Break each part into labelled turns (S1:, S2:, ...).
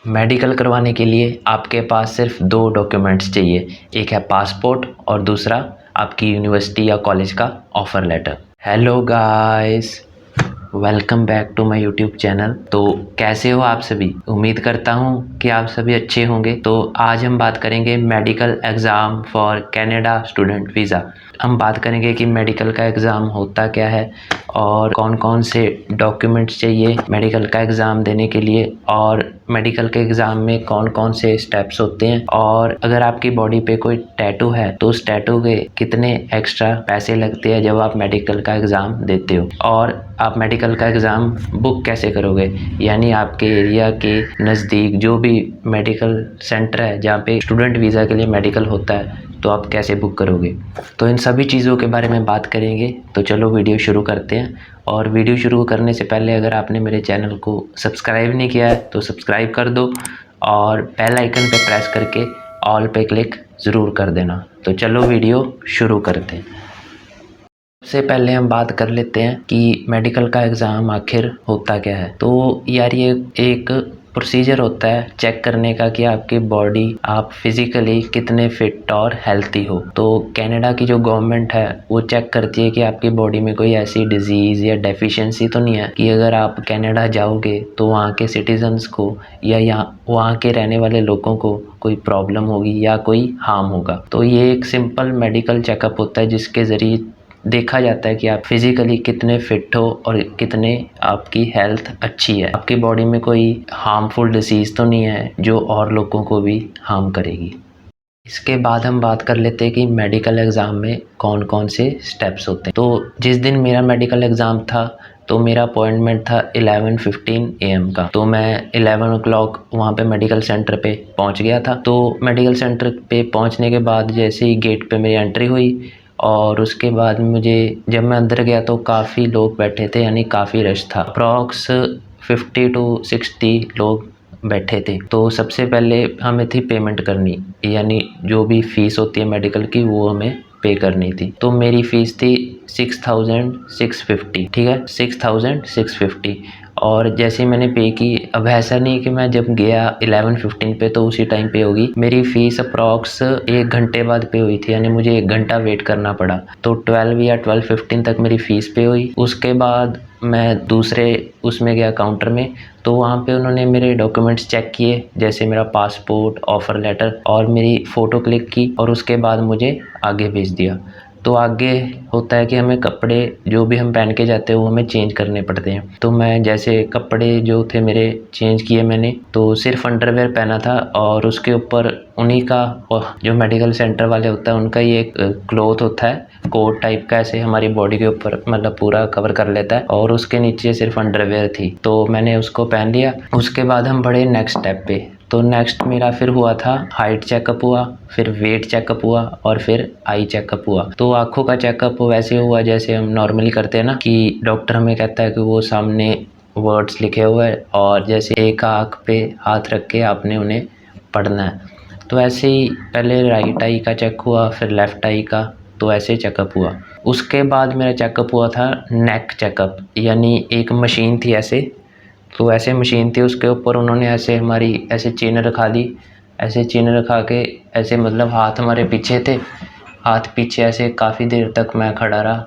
S1: Medical करवाने के लिए आपके पास सिर्फ 2 डॉक्यूमेंट्स चाहिए। एक है पासपोर्ट और दूसरा आपकी यूनिवर्सिटी या कॉलेज का offer letter. Hello guys, welcome back to my YouTube channel. तो कैसे हो आप सभी? उम्मीद करता हूँ कि आप सभी अच्छे होंगे। तो आज हम बात करेंगे medical exam for Canada student visa. हम बात करेंगे कि मेडिकल का एग्ज़ाम होता क्या है और कौन कौन से डॉक्यूमेंट्स चाहिए मेडिकल का एग्ज़ाम देने के लिए, और मेडिकल के एग्ज़ाम में कौन कौन से स्टेप्स होते हैं, और अगर आपकी बॉडी पे कोई टैटू है तो उस टैटू के कितने एक्स्ट्रा पैसे लगते हैं जब आप मेडिकल का एग्ज़ाम देते हो, और आप मेडिकल का एग्ज़ाम बुक कैसे करोगे, यानी आपके एरिया के नज़दीक जो भी मेडिकल सेंटर है जहाँ पे स्टूडेंट वीज़ा के लिए मेडिकल होता है तो आप कैसे बुक करोगे। तो इन सभी चीज़ों के बारे में बात करेंगे। तो चलो वीडियो शुरू करते हैं। और वीडियो शुरू करने से पहले अगर आपने मेरे चैनल को सब्सक्राइब नहीं किया है तो सब्सक्राइब कर दो और बेल आइकन पे प्रेस करके ऑल पे क्लिक ज़रूर कर देना। तो चलो वीडियो शुरू करते हैं। सबसे पहले हम बात कर लेते हैं कि मेडिकल का एग्ज़ाम आखिर होता क्या है। तो यार ये एक प्रोसीजर होता है चेक करने का कि आपकी बॉडी, आप फिज़िकली कितने फिट और हेल्थी हो। तो कनाडा की जो गवर्नमेंट है वो चेक करती है कि आपकी बॉडी में कोई ऐसी डिजीज़ या डेफिशिएंसी तो नहीं है कि अगर आप कनाडा जाओगे तो वहाँ के सिटीजन्स को या यहाँ वहाँ के रहने वाले लोगों को कोई प्रॉब्लम होगी या कोई हार्म होगा। तो ये एक सिंपल मेडिकल चेकअप होता है जिसके ज़रिए देखा जाता है कि आप फिज़िकली कितने फिट हो और कितने आपकी हेल्थ अच्छी है, आपकी बॉडी में कोई हार्मफुल डिसीज़ तो नहीं है जो और लोगों को भी हार्म करेगी। इसके बाद हम बात कर लेते हैं कि मेडिकल एग्ज़ाम में कौन कौन से स्टेप्स होते हैं। तो जिस दिन मेरा मेडिकल एग्ज़ाम था तो मेरा अपॉइंटमेंट था 11:15 AM का। तो मैं 11 o'clock वहाँ पे मेडिकल सेंटर पे पहुँच गया था। तो मेडिकल सेंटर पे पहुँचने के बाद जैसे ही गेट पे मेरी एंट्री हुई और उसके बाद मुझे, जब मैं अंदर गया तो काफ़ी लोग बैठे थे, यानी काफ़ी रश था। अप्रॉक्स 50 to 60 लोग बैठे थे। तो सबसे पहले हमें थी पेमेंट करनी, यानी जो भी फ़ीस होती है मेडिकल की वो हमें पे करनी थी। तो मेरी फ़ीस थी 6,650, ठीक है, 6,650। और जैसे मैंने पे की, अब ऐसा नहीं कि मैं जब गया 11:15 पे तो उसी टाइम पे होगी। मेरी फ़ीस अप्रॉक्स 1 घंटे बाद पे हुई थी, यानी मुझे 1 घंटा वेट करना पड़ा। तो 12 या 12:15 तक मेरी फ़ीस पे हुई। उसके बाद मैं दूसरे उसमें गया काउंटर में, तो वहाँ पे उन्होंने मेरे डॉक्यूमेंट्स चेक किए, जैसे मेरा पासपोर्ट, ऑफ़र लेटर, और मेरी फ़ोटो क्लिक की और उसके बाद मुझे आगे भेज दिया। तो आगे होता है कि हमें कपड़े जो भी हम पहन के जाते हैं वो हमें चेंज करने पड़ते हैं। तो मैं जैसे कपड़े जो थे मेरे चेंज किए मैंने, तो सिर्फ अंडरवेयर पहना था और उसके ऊपर उन्हीं का, जो मेडिकल सेंटर वाले होता है उनका ये एक क्लॉथ होता है, कोट टाइप का, ऐसे हमारी बॉडी के ऊपर मतलब पूरा कवर कर लेता है, और उसके नीचे सिर्फ अंडरवेयर थी। तो मैंने उसको पहन लिया। उसके बाद हम बढ़े नेक्स्ट स्टेप पे। तो नेक्स्ट मेरा फिर हुआ था हाइट चेकअप हुआ, फिर वेट चेकअप हुआ और फिर आई चेकअप हुआ। तो आँखों का चेकअप वैसे हुआ जैसे हम नॉर्मली करते हैं ना, कि डॉक्टर हमें कहता है कि वो सामने वर्ड्स लिखे हुए हैं और जैसे एक आँख पे हाथ रख के आपने उन्हें पढ़ना है। तो ऐसे ही पहले राइट आई का चेक हुआ, फिर लेफ़्ट आई का, तो ऐसे चेकअप हुआ। उसके बाद मेरा चेकअप हुआ था नेक चेकअप, यानी एक मशीन थी ऐसे, तो ऐसे मशीन थी, उसके ऊपर उन्होंने ऐसे हमारी ऐसे चेन रखा दी, ऐसे चेन रखा के ऐसे, मतलब हाथ हमारे पीछे थे, हाथ पीछे ऐसे काफ़ी देर तक मैं खड़ा रहा।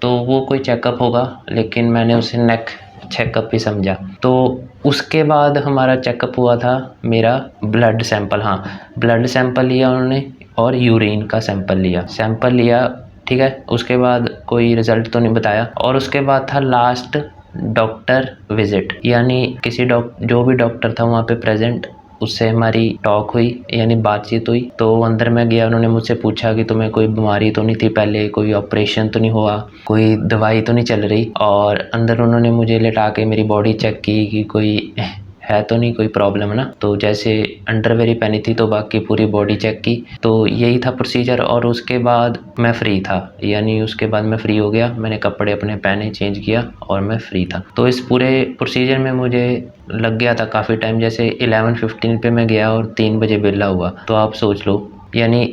S1: तो वो कोई चेकअप होगा लेकिन मैंने उसे नेक चेकअप ही समझा। तो उसके बाद हमारा चेकअप हुआ था मेरा ब्लड सैंपल, हाँ ब्लड सैंपल लिया उन्होंने और यूरिन का सैंपल लिया, ठीक है। उसके बाद कोई रिज़ल्ट तो नहीं बताया। और उसके बाद था लास्ट डॉक्टर विज़िट, यानी किसी जो भी डॉक्टर था वहाँ पे प्रेजेंट, उससे हमारी टॉक हुई, यानी बातचीत हुई। तो अंदर मैं गया, उन्होंने मुझसे पूछा कि तुम्हें कोई बीमारी तो नहीं थी पहले, कोई ऑपरेशन तो नहीं हुआ, कोई दवाई तो नहीं चल रही, और अंदर उन्होंने मुझे लेटा के मेरी बॉडी चेक की कि कोई है तो नहीं कोई प्रॉब्लम है ना। तो जैसे अंडरवेयर ही पहनी थी तो बाकी पूरी बॉडी चेक की। तो यही था प्रोसीजर। और उसके बाद मैं फ्री था, यानी उसके बाद मैं फ्री हो गया, मैंने कपड़े अपने पहने, चेंज किया और मैं फ्री था। तो इस पूरे प्रोसीजर में मुझे लग गया था काफ़ी टाइम। जैसे 11:15 पे मैं गया और 3 बजे बेला हुआ, तो आप सोच लो, यानी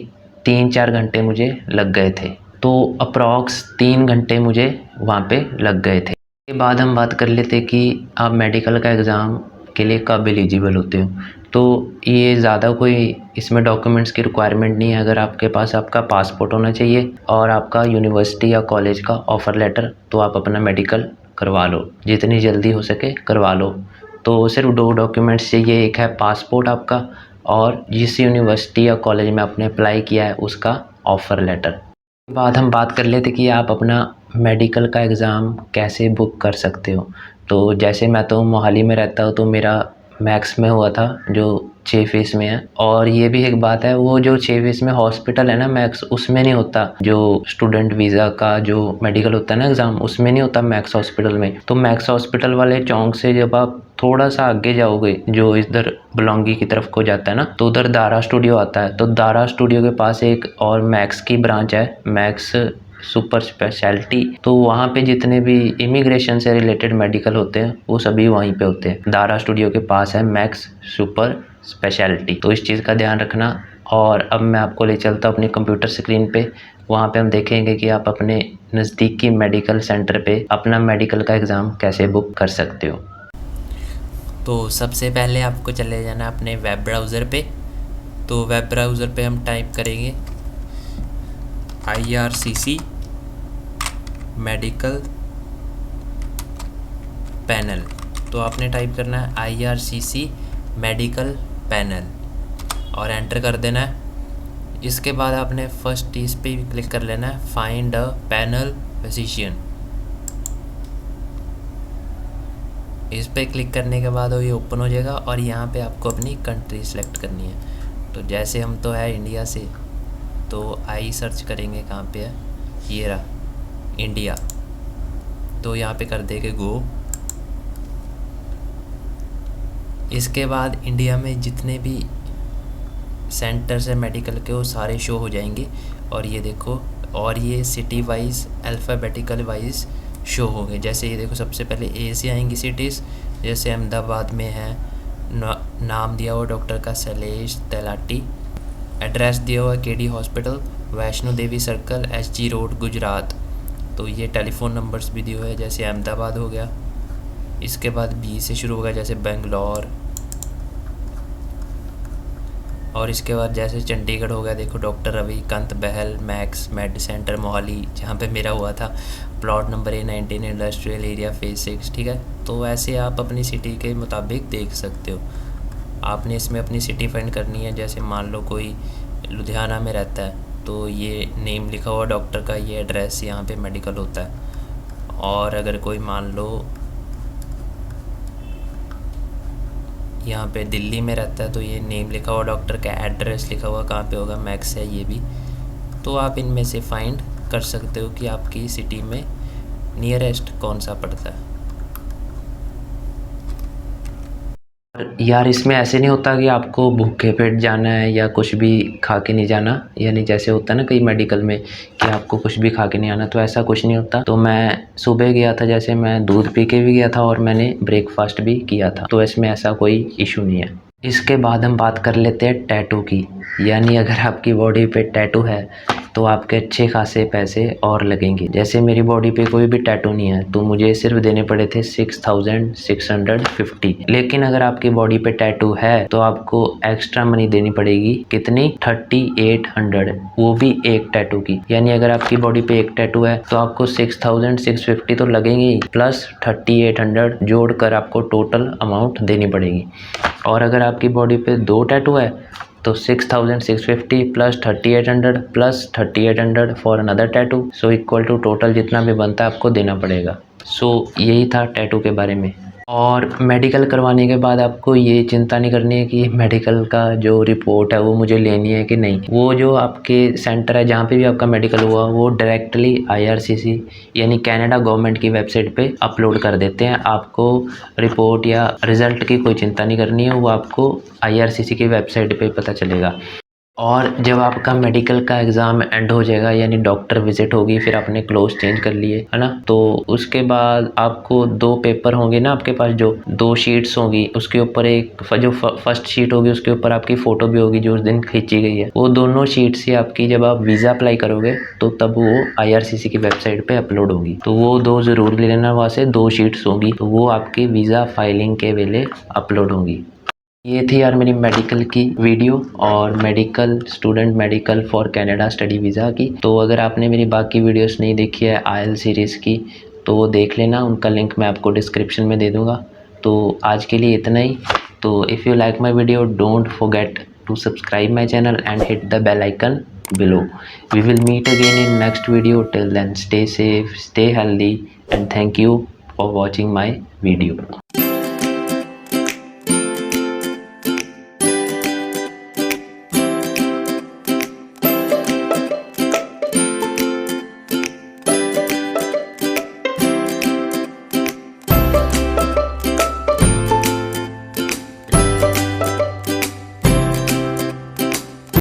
S1: 3-4 घंटे मुझे लग गए थे। तो अप्रॉक्स 3 घंटे मुझे वहाँ पे लग गए थे। के बाद हम बात कर लेते कि आप मेडिकल का एग्ज़ाम के लिए कब एलिजिबल होते हो। तो ये ज़्यादा कोई इसमें डॉक्यूमेंट्स की रिक्वायरमेंट नहीं है। अगर आपके पास आपका पासपोर्ट होना चाहिए और आपका यूनिवर्सिटी या कॉलेज का ऑफ़र लेटर, तो आप अपना मेडिकल करवा लो, जितनी जल्दी हो सके करवा लो। तो सिर्फ 2 डॉक्यूमेंट्स चाहिए, एक है पासपोर्ट आपका और जिस यूनिवर्सिटी या कॉलेज में आपने अप्लाई किया है उसका ऑफ़र लेटर। बाद हम बात कर लेते कि आप अपना मेडिकल का एग्ज़ाम कैसे बुक कर सकते हो। तो जैसे मैं तो मोहाली में रहता हूँ, तो मेरा मैक्स में हुआ था जो 6 फ़ेस में है। और ये भी एक बात है, वो जो 6 फ़ेस में हॉस्पिटल है ना मैक्स, उसमें नहीं होता। जो स्टूडेंट वीज़ा का जो मेडिकल होता है ना एग्ज़ाम, उसमें नहीं होता मैक्स हॉस्पिटल में। तो मैक्स हॉस्पिटल वाले चौक से जब आप थोड़ा सा आगे जाओगे, जो इधर बलौंगी की तरफ को जाता है ना, तो उधर दारा स्टूडियो आता है। तो दारा स्टूडियो के पास एक और मैक्स की ब्रांच है, मैक्स सुपर स्पेशलिटी। तो वहाँ पे जितने भी इमिग्रेशन से रिलेटेड मेडिकल होते हैं वो सभी वहीं पे होते हैं। दारा स्टूडियो के पास है मैक्स सुपर स्पेशलिटी, तो इस चीज़ का ध्यान रखना। और अब मैं आपको ले चलता हूँ अपनी कंप्यूटर स्क्रीन पे। वहाँ पे हम देखेंगे कि आप अपने नज़दीकी मेडिकल सेंटर पे अपना मेडिकल का एग्ज़ाम कैसे बुक कर सकते हो।
S2: तो सबसे पहले आपको चले जाना अपने वेब ब्राउज़र पे। तो वेब ब्राउज़र पे हम टाइप करेंगे IRCC मेडिकल पैनल। तो आपने टाइप करना है IRCC मेडिकल पैनल और एंटर कर देना है। इसके बाद आपने फर्स्ट इस पे क्लिक कर लेना है, फाइंड अ पैनल फिजिशियन। इस पे क्लिक करने के बाद ये ओपन हो जाएगा और यहाँ पे आपको अपनी कंट्री सेलेक्ट करनी है। तो जैसे हम तो है इंडिया से, तो आई सर्च करेंगे कहाँ पे है, ये रहा इंडिया। तो यहाँ पे कर देंगे गो। इसके बाद इंडिया में जितने भी सेंटर्स है मेडिकल के वो सारे शो हो जाएंगे। और ये देखो, और ये city wise alphabetical wise show हो गए। जैसे ये देखो, सबसे पहले ए से आएंगी सिटीज़, जैसे अहमदाबाद में है, नाम दिया हुआ डॉक्टर का शैलेश तलाटी, एड्रेस दिया हुआ KD hospital, Vaishno Devi circle, SG road, Gujarat. तो ये टेलीफ़ोन नंबर्स भी दिए हुए हैं, जैसे अहमदाबाद हो गया। इसके बाद बी से शुरू होगा, जैसे बेंगलोर। और इसके बाद जैसे चंडीगढ़ हो गया, देखो डॉक्टर रविकांत बहल, मैक्स मेड सेंटर मोहाली, जहाँ पे मेरा हुआ था, plot number A19 industrial area phase 6। ठीक है, तो ऐसे आप अपनी सिटी के मुताबिक देख सकते हो। आपने इसमें अपनी सिटी फाइंड करनी है। जैसे मान लो कोई लुधियाना में रहता है, तो ये नेम लिखा हुआ डॉक्टर का, ये एड्रेस यहाँ पे मेडिकल होता है। और अगर कोई मान लो यहाँ पे दिल्ली में रहता है, तो ये नेम लिखा हुआ डॉक्टर का, एड्रेस लिखा हुआ कहाँ पे होगा, मैक्स है ये भी। तो आप इनमें से फाइंड कर सकते हो कि आपकी सिटी में नियरेस्ट कौन सा पड़ता है।
S1: यार इसमें ऐसे नहीं होता कि आपको भूखे पेट जाना है या कुछ भी खा के नहीं जाना। यानी जैसे होता है ना कई मेडिकल में कि आपको कुछ भी खा के नहीं आना, तो ऐसा कुछ नहीं होता। तो मैं सुबह गया था, जैसे मैं दूध पी के भी गया था और मैंने ब्रेकफास्ट भी किया था, तो इसमें ऐसा कोई इशू नहीं है। इसके बाद हम बात कर लेते हैं टैटू की। यानी अगर आपकी बॉडी पे टैटू है तो आपके अच्छे खासे पैसे और लगेंगे। जैसे मेरी बॉडी पे कोई भी टैटू नहीं है, तो मुझे सिर्फ देने पड़े थे 6650। लेकिन अगर आपकी बॉडी पे टैटू है तो आपको एक्स्ट्रा मनी देनी पड़ेगी। कितनी? 3800, वो भी एक टैटू की। यानी अगर आपकी बॉडी पे एक टैटू है तो आपको 6650 तो लगेंगे ही, प्लस 3800 जोड़कर आपको टोटल अमाउंट देनी पड़ेगी। और अगर आपकी बॉडी पे 2 टैटू है तो 6650 plus 3800 plus 3800 for another tattoo, so equal to total जितना भी बनता है आपको देना पड़ेगा। सो यही था टैटू के बारे में। और मेडिकल करवाने के बाद आपको ये चिंता नहीं करनी है कि मेडिकल का जो रिपोर्ट है वो मुझे लेनी है कि नहीं। वो जो आपके सेंटर है जहाँ पे भी आपका मेडिकल हुआ, वो डायरेक्टली IRCC यानी कनाडा गवर्नमेंट की वेबसाइट पे अपलोड कर देते हैं। आपको रिपोर्ट या रिज़ल्ट की कोई चिंता नहीं करनी है, वो आपको IRCC की वेबसाइट पे पता चलेगा। और जब आपका मेडिकल का एग्ज़ाम एंड हो जाएगा, यानी डॉक्टर विजिट होगी, फिर आपने क्लोथ चेंज कर लिए है ना, तो उसके बाद आपको 2 पेपर होंगे ना आपके पास, जो 2 शीट्स होंगी, उसके ऊपर एक जो फर्स्ट शीट होगी उसके ऊपर आपकी फ़ोटो भी होगी जो उस दिन खींची गई है। वो दोनों शीट्स ही आपकी जब आप वीज़ा अप्लाई करोगे तो तब वो IRCC की वेबसाइट पर अपलोड होगी। तो वो 2 ज़रूर ले लेना, वहाँ से 2 शीट्स होंगी, तो वो आपकी वीज़ा फाइलिंग के वेले अपलोड होंगी। ये थी यार मेरी मेडिकल की वीडियो, और medical for Canada study visa की। तो अगर आपने मेरी बाकी वीडियोस नहीं देखी है IELTS सीरीज़ की, तो वो देख लेना, उनका लिंक मैं आपको डिस्क्रिप्शन में दे दूँगा। तो आज के लिए इतना ही। तो if you like my video, don't forget to subscribe my channel and hit the bell icon below. We will meet again in next video. Till then, stay safe, stay healthy, and thank you for watching my video.